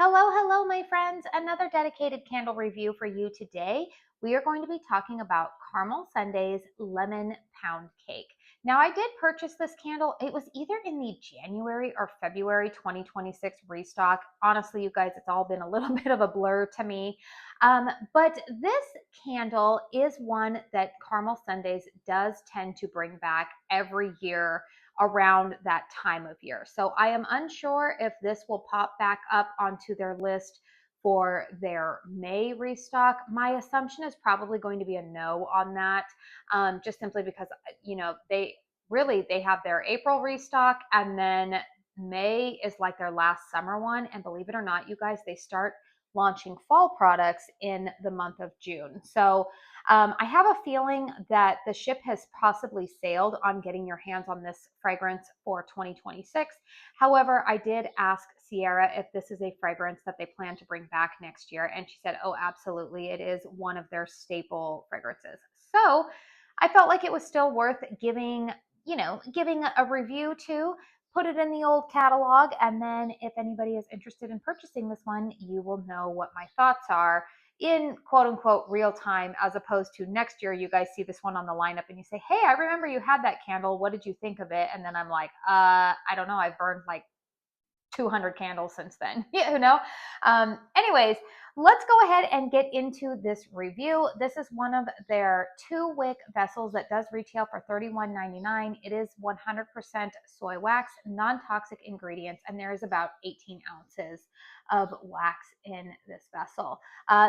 Hello, hello, my friends. Another dedicated candle review for you today. We are going to be talking about Caramel Sunday's Lemon Pound Cake. Now, I did purchase this candle. It was either in the January or February 2026 restock. Honestly, you guys, it's all been a little bit of a blur to me. But this candle is one that Caramel Sundays does tend to bring back every year around that time of year. So I am unsure if this will pop back up onto their list for their May restock. My assumption is probably going to be a no on that, just simply because they have their April restock, and then May is like their last summer one. And believe it or not, you guys, they start launching fall products in the month of June. So I have a feeling that the ship has possibly sailed on getting your hands on this fragrance for 2026. However, I did ask Sierra if this is a fragrance that they plan to bring back next year, and she said, oh, absolutely. It is one of their staple fragrances. So I felt like it was still worth giving a review to. Put it in the old catalog, and then if anybody is interested in purchasing this one, you will know what my thoughts are in quote unquote real time, as opposed to next year you guys see this one on the lineup and you say, hey, I remember you had that candle, what did you think of it? And then I'm like, I don't know, I've burned like 200 candles since then. Anyways, let's go ahead and get into this review. This is one of their 2-wick vessels that does retail for $31.99. It is 100% soy wax, non-toxic ingredients, and there is about 18 ounces of wax in this vessel.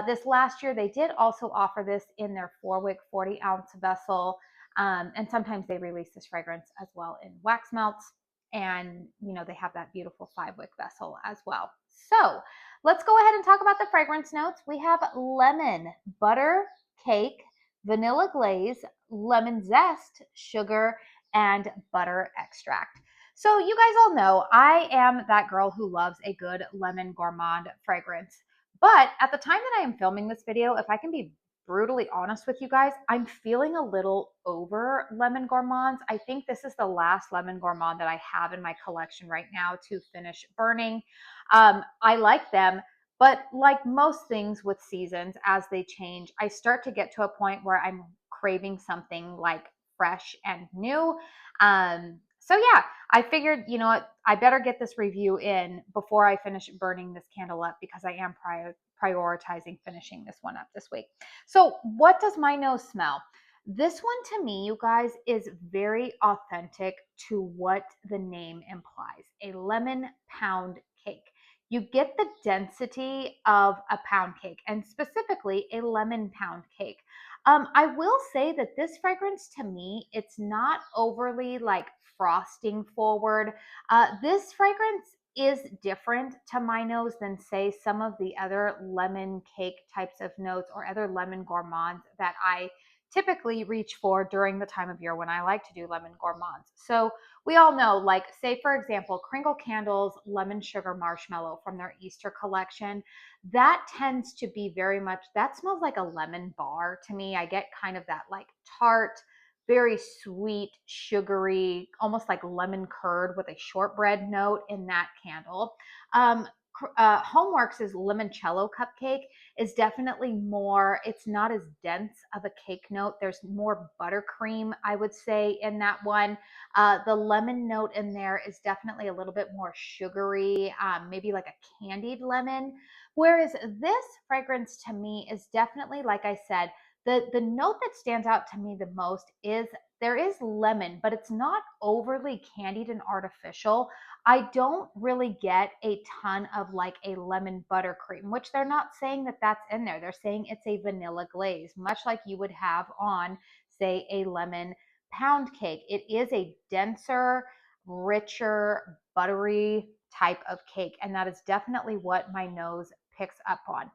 This last year, they did also offer this in their 4-wick 40-ounce vessel, and sometimes they release this fragrance as well in wax melts. And they have that beautiful 5-wick vessel as well. So let's go ahead and talk about the fragrance notes. We have lemon, butter, cake, vanilla glaze, lemon zest, sugar, and butter extract. So you guys all know I am that girl who loves a good lemon gourmand fragrance. But at the time that I am filming this video, if I can be brutally honest with you guys, I'm feeling a little over lemon gourmands. I think this is the last lemon gourmand that I have in my collection right now to finish burning. I like them, but like most things with seasons, as they change, I start to get to a point where I'm craving something like fresh and new. So yeah, I figured, you know what, I better get this review in before I finish burning this candle up, because I am prioritizing finishing this one up this week. So what does my nose smell? This one, to me, you guys, is very authentic to what the name implies, a lemon pound cake. You get the density of a pound cake, and specifically a lemon pound cake. I will say that this fragrance, to me, it's not overly like frosting forward. This fragrance is different to my nose than, say, some of the other lemon cake types of notes or other lemon gourmands that I typically reach for during the time of year when I like to do lemon gourmands. So we all know, like, say, for example, Crinkle Candle's Lemon Sugar Marshmallow from their Easter collection, that tends to be very much, that smells like a lemon bar to me. I get kind of that like tart, very sweet, sugary, almost like lemon curd with a shortbread note in that candle. Homeworks' limoncello cupcake is definitely more, it's not as dense of a cake note. There's more buttercream, I would say, in that one. The lemon note in there is definitely a little bit more sugary, maybe like a candied lemon. Whereas this fragrance to me is definitely, like I said, the note that stands out to me the most is there is lemon, but it's not overly candied and artificial. I don't really get a ton of like a lemon buttercream, which they're not saying that that's in there. They're saying it's a vanilla glaze, much like you would have on, say, a lemon pound cake. It is a denser, richer, buttery type of cake, and that is definitely what my nose picks up on.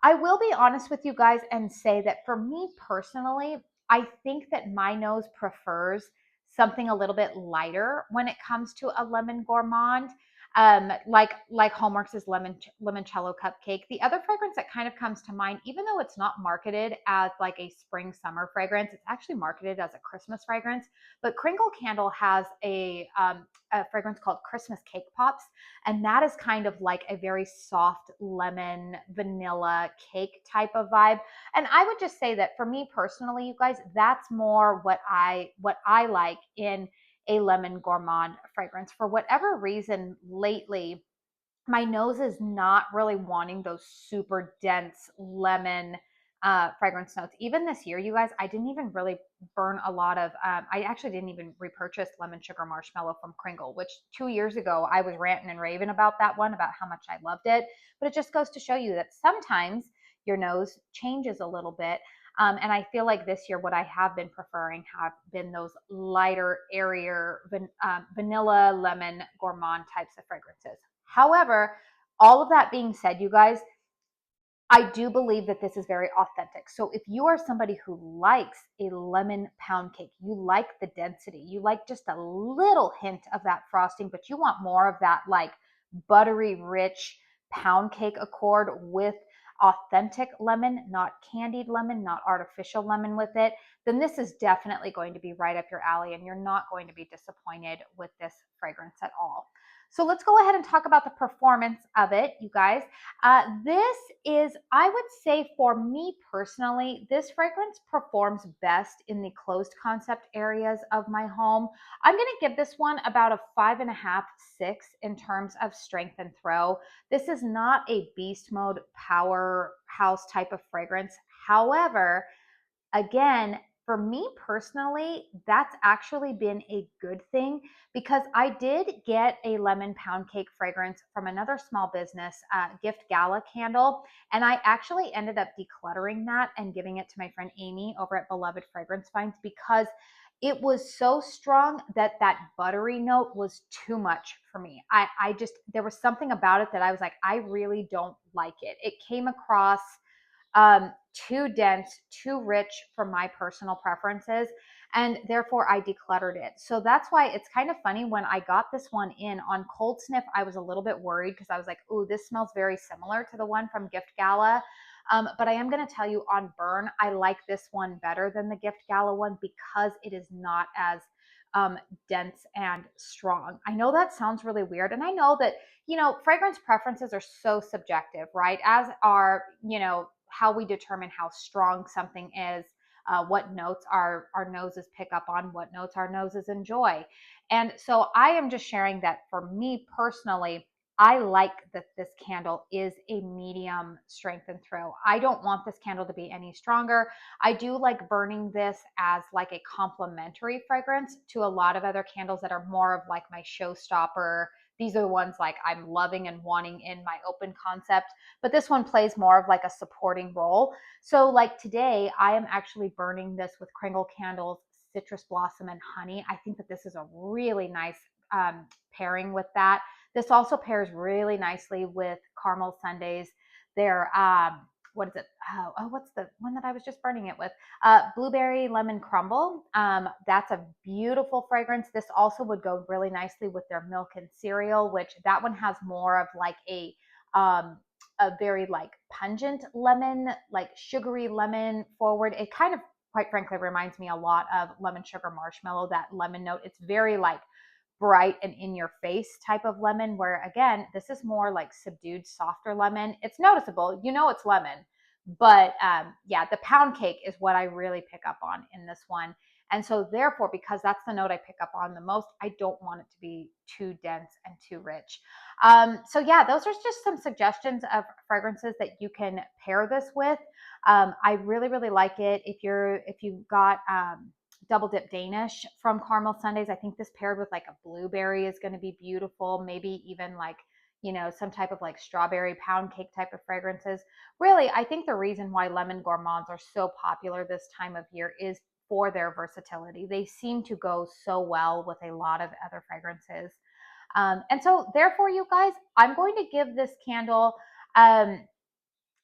I will be honest with you guys and say that for me personally, I think that my nose prefers something a little bit lighter when it comes to a lemon gourmand. like Hallmark's limoncello cupcake. The other fragrance that kind of comes to mind, even though it's not marketed as like a spring summer fragrance, it's actually marketed as a Christmas fragrance. But Kringle Candle has a fragrance called Christmas Cake Pops, and that is kind of like a very soft lemon vanilla cake type of vibe. And I would just say that for me personally, you guys, that's more what I like in a lemon gourmand fragrance. For whatever reason lately, my nose is not really wanting those super dense lemon fragrance notes. Even this year, you guys, I didn't even really burn a lot of, I actually didn't even repurchase lemon sugar marshmallow from Kringle, which 2 years ago I was ranting and raving about that one, about how much I loved it. But it just goes to show you that sometimes your nose changes a little bit. And I feel like this year, what I have been preferring have been those lighter, airier, vanilla, lemon, gourmand types of fragrances. However, all of that being said, you guys, I do believe that this is very authentic. So if you are somebody who likes a lemon pound cake, you like the density, you like just a little hint of that frosting, but you want more of that like buttery, rich pound cake accord with authentic lemon, not candied lemon, not artificial lemon with it, then this is definitely going to be right up your alley and you're not going to be disappointed with this fragrance at all. So let's go ahead and talk about the performance of it, you guys. This is, I would say for me personally, this fragrance performs best in the closed concept areas of my home. I'm going to give this one about a 5.5, 6 in terms of strength and throw. This is not a beast mode powerhouse type of fragrance. However, again, for me personally, that's actually been a good thing because I did get a lemon pound cake fragrance from another small business, Gift Gala candle, and I actually ended up decluttering that and giving it to my friend Amy over at Beloved Fragrance Finds because it was so strong that that buttery note was too much for me. I just, there was something about it that I was like, I really don't like it. It came across too dense, too rich for my personal preferences, and therefore I decluttered it. So that's why it's kind of funny when I got this one in on cold sniff, I was a little bit worried because I was like, "Ooh, this smells very similar to the one from Gift Gala." But I am going to tell you on burn, I like this one better than the Gift Gala one because it is not as dense and strong. I know that sounds really weird, and I know that fragrance preferences are so subjective, right? As are, how we determine how strong something is, what notes our noses pick up on, what notes our noses enjoy. And so I am just sharing that for me personally, I like that this candle is a medium strength and throw. I don't want this candle to be any stronger. I do like burning this as like a complementary fragrance to a lot of other candles that are more of like my showstopper. These are the ones like I'm loving and wanting in my open concept, but this one plays more of like a supporting role. So like today, I am actually burning this with Kringle Candles, Citrus Blossom and Honey. I think that this is a really nice pairing with that. This also pairs really nicely with Caramel Sundays. They're what is it? What's the one that I was just burning it with? Blueberry Lemon Crumble. That's a beautiful fragrance. This also would go really nicely with their milk and cereal, which that one has more of like a very like pungent lemon, like sugary lemon forward. It kind of, quite frankly, reminds me a lot of lemon sugar marshmallow, that lemon note. It's very like bright and in your face type of lemon, where again, this is more like subdued, softer lemon. It's noticeable, it's lemon, but yeah, the pound cake is what I really pick up on in this one. And so therefore, because that's the note I pick up on the most, I don't want it to be too dense and too rich. So yeah, those are just some suggestions of fragrances that you can pair this with. I really, really like it. If you've got double dip Danish from Caramel Sundays, I think this paired with like a blueberry is going to be beautiful. Maybe even like, some type of like strawberry pound cake type of fragrances. Really, I think the reason why lemon gourmands are so popular this time of year is for their versatility. They seem to go so well with a lot of other fragrances. And so therefore, you guys, I'm going to give this candle, um,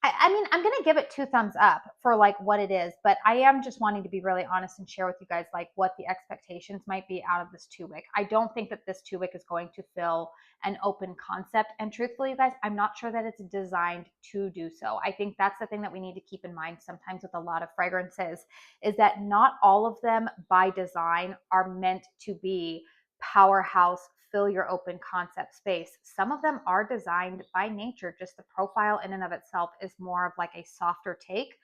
I mean, I'm going to give it 2 thumbs up for like what it is, but I am just wanting to be really honest and share with you guys like what the expectations might be out of this 2 wick. I don't think that this 2 wick is going to fill an open concept. And truthfully, you guys, I'm not sure that it's designed to do so. I think that's the thing that we need to keep in mind sometimes with a lot of fragrances is that not all of them by design are meant to be powerhouse, fill your open concept space. Some of them are designed by nature, just the profile in and of itself is more of like a softer take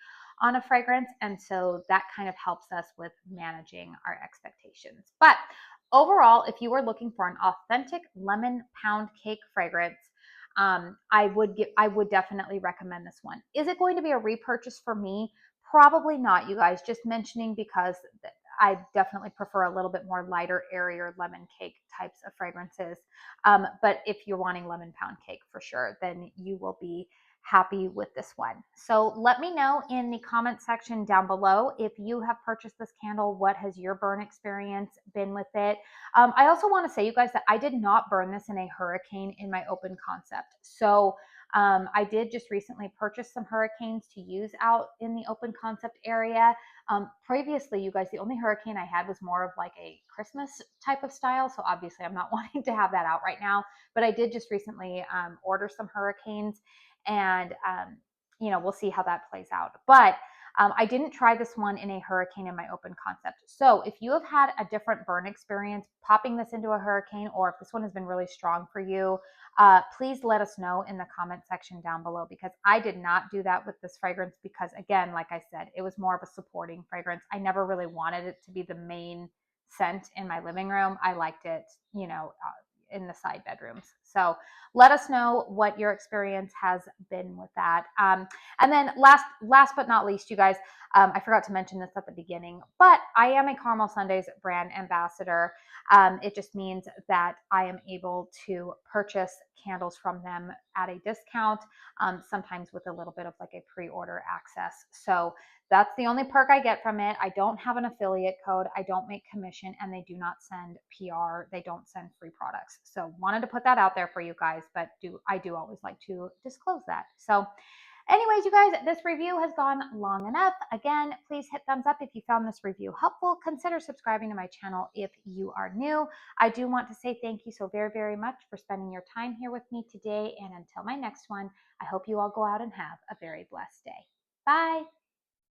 on a fragrance. And so that kind of helps us with managing our expectations. But overall, if you are looking for an authentic lemon pound cake fragrance, I would definitely recommend this one. Is it going to be a repurchase for me? Probably not, you guys. Just mentioning because I definitely prefer a little bit more lighter, airier lemon cake types of fragrances. But if you're wanting lemon pound cake for sure, then you will be happy with this one. So let me know in the comment section down below if you have purchased this candle. What has your burn experience been with it? I also want to say, you guys, that I did not burn this in a hurricane in my open concept. So I did just recently purchase some hurricanes to use out in the open concept area. Previously, you guys, the only hurricane I had was more of like a Christmas type of style. So obviously, I'm not wanting to have that out right now. But I did just recently order some hurricanes, and we'll see how that plays out. But I didn't try this one in a hurricane in my open concept. So if you have had a different burn experience popping this into a hurricane, or if this one has been really strong for you, please let us know in the comment section down below, because I did not do that with this fragrance because, again, like I said, it was more of a supporting fragrance. I never really wanted it to be the main scent in my living room. I liked it, in the side bedrooms. So let us know what your experience has been with that. And then last but not least, you guys, I forgot to mention this at the beginning, but I am a Caramel Sundays brand ambassador. It just means that I am able to purchase candles from them at a discount, sometimes with a little bit of like a pre-order access. So that's the only perk I get from it. I don't have an affiliate code. I don't make commission, and they do not send PR. They don't send free products. So wanted to put that out there for you guys, but I do always like to disclose that. So anyways, you guys, this review has gone long enough. Again, please hit thumbs up if you found this review helpful. Consider subscribing to my channel if you are new. I do want to say thank you so very, very much for spending your time here with me today. And until my next one, I hope you all go out and have a very blessed day. Bye.